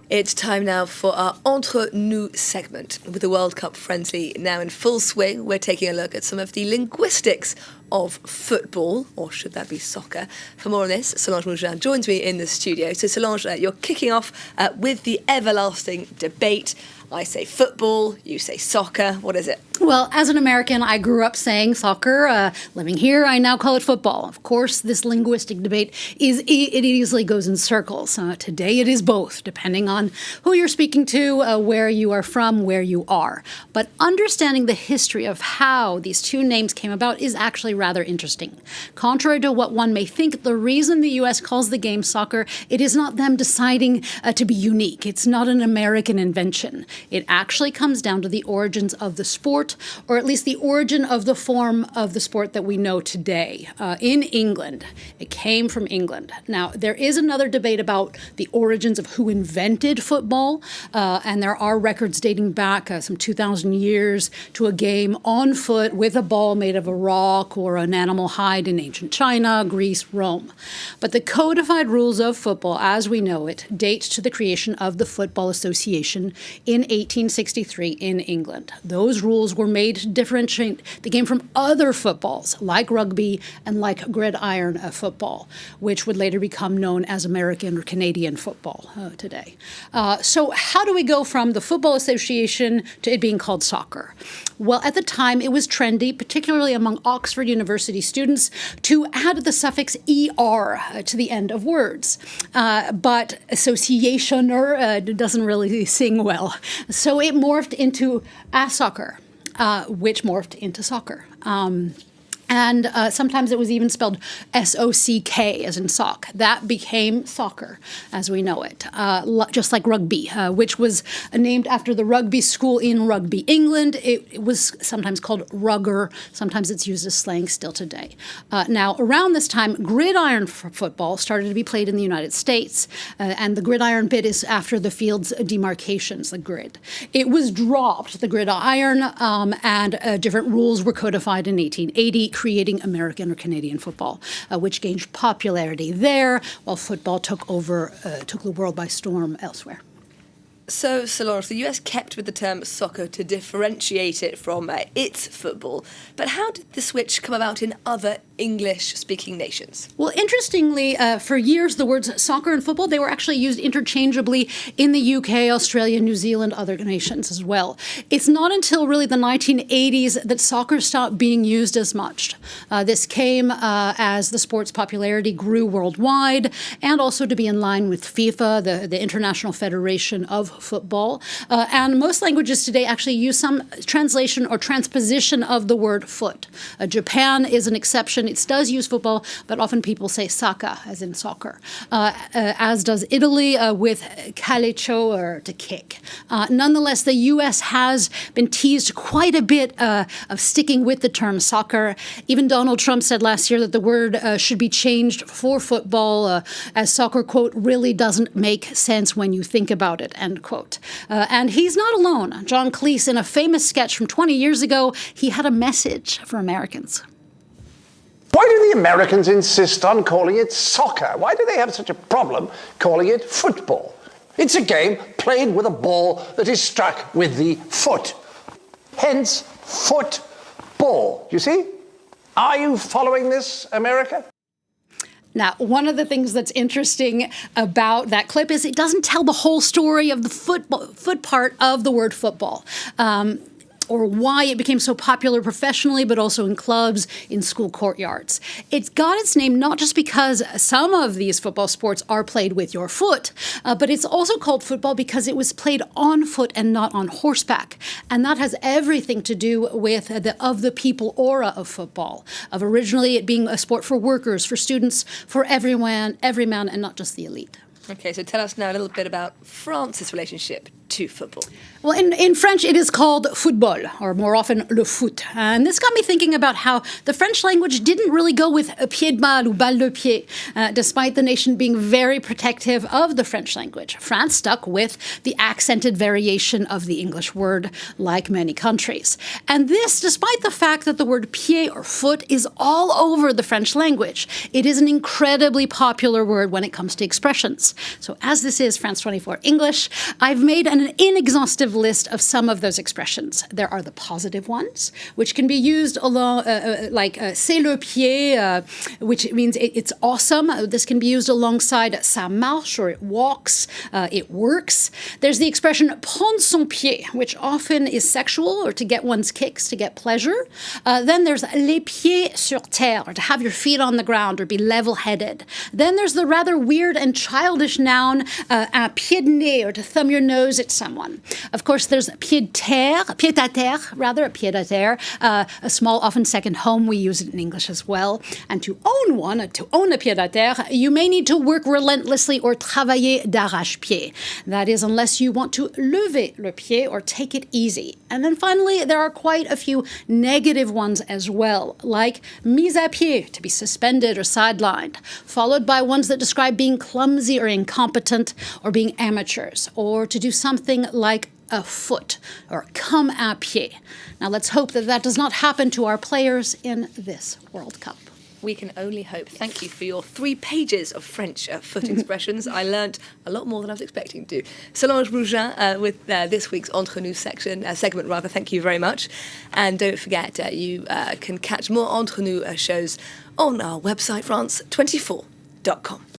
It's time now for our Entre Nous segment. With the World Cup friendly now in full swing, we're taking a look at some of the linguistics of football, or should that be soccer? For more on this, Solange Mougin joins me in the studio. So Solange, you're kicking off with the everlasting debate. I say football, you say soccer. What is it? Well, as an American, I grew up saying soccer. Living here, I now call it football. Of course, this linguistic debate it easily goes in circles. Today, it is both, depending on who you're speaking to, where you are from, where you are. But understanding the history of how these two names came about is actually rather interesting. Contrary to what one may think, the reason the U.S. calls the game soccer, it is not them deciding to be unique. It's not an American invention. It actually comes down to the origins of the sport, or at least the origin of the form of the sport that we know today. In England, it came from England. Now, there is another debate about the origins of who invented football, and there are records dating back some 2,000 years to a game on foot with a ball made of a rock or an animal hide in ancient China, Greece, Rome. But the codified rules of football, as we know it, date to the creation of the Football Association in 1863 in England. Those rules were made to differentiate the game from other footballs, like rugby and like gridiron football, which would later become known as American or Canadian football today. So how do we go from the Football Association to it being called soccer? Well, at the time, it was trendy, particularly among Oxford University students, to add the suffix ER to the end of words. But associationer doesn't really sing well. So it morphed into soccer, which morphed into soccer. And sometimes it was even spelled S-O-C-K, as in sock. That became soccer, as we know it, just like rugby, which was named after the rugby school in Rugby, England. It was sometimes called rugger. Sometimes it's used as slang still today. Now, around this time, gridiron football started to be played in the United States, and the gridiron bit is after the field's demarcations, the grid. It was dropped, the gridiron, and different rules were codified in 1880, creating American or Canadian football, which gained popularity there, while football took the world by storm elsewhere. So, Solange, the US kept with the term soccer to differentiate it from its football. But how did the switch come about in other English-speaking nations? Well, interestingly, for years, the words soccer and football, they were actually used interchangeably in the UK, Australia, New Zealand, other nations as well. It's not until really the 1980s that soccer stopped being used as much. This came as the sport's popularity grew worldwide, and also to be in line with FIFA, the International Federation of Football. And most languages today actually use some translation or transposition of the word foot. Japan is an exception. It does use football, but often people say saka, as in soccer, as does Italy with calcio, or to kick. Nonetheless, the U.S. has been teased quite a bit of sticking with the term soccer. Even Donald Trump said last year that the word should be changed for football, as soccer, quote, really doesn't make sense when you think about it, end quote. And he's not alone. John Cleese, in a famous sketch from 20 years ago, he had a message for Americans. Why do the Americans insist on calling it soccer? Why do they have such a problem calling it football? It's a game played with a ball that is struck with the foot. Hence, football. You see? Are you following this, America? Now, one of the things that's interesting about that clip is it doesn't tell the whole story of the foot part of the word football. Or why it became so popular professionally, but also in clubs, in school courtyards. It got its name not just because some of these football sports are played with your foot, but it's also called football because it was played on foot and not on horseback. And that has everything to do with the people aura of football, of originally it being a sport for workers, for students, for every man, and not just the elite. Okay, so tell us now a little bit about France's relationship to football? Well, in French, it is called football, or more often le foot. And this got me thinking about how the French language didn't really go with pied de balle ou balle de pied, despite the nation being very protective of the French language. France stuck with the accented variation of the English word, like many countries. And this, despite the fact that the word pied or foot is all over the French language. It is an incredibly popular word when it comes to expressions. So as this is France 24 English, I've made an inexhaustive list of some of those expressions. There are the positive ones, which can be used along, like c'est le pied, which means it's awesome. This can be used alongside ça marche, or it walks, it works. There's the expression prendre son pied, which often is sexual, or to get one's kicks, to get pleasure. Then there's les pieds sur terre, or to have your feet on the ground, or be level-headed. Then there's the rather weird and childish noun un pied de nez, or to thumb your nose at someone. Of course, there's pied à terre, rather, a pied à terre, a small, often second home. We use it in English as well. And to own one, to own a pied à terre, you may need to work relentlessly or travailler d'arrache-pied. That is, unless you want to lever le pied or take it easy. And then finally, there are quite a few negative ones as well, like mise à pied, to be suspended or sidelined, followed by ones that describe being clumsy or incompetent, or being amateurs, or to do something like a foot, or come à pied. Now let's hope that that does not happen to our players in this World Cup. We can only hope. Thank you for your 3 pages of French foot expressions. I learnt a lot more than I was expecting to. Solange Brougin with this week's Entre Nous segment. Thank you very much. And don't forget, you can catch more Entre Nous shows on our website, France24.com.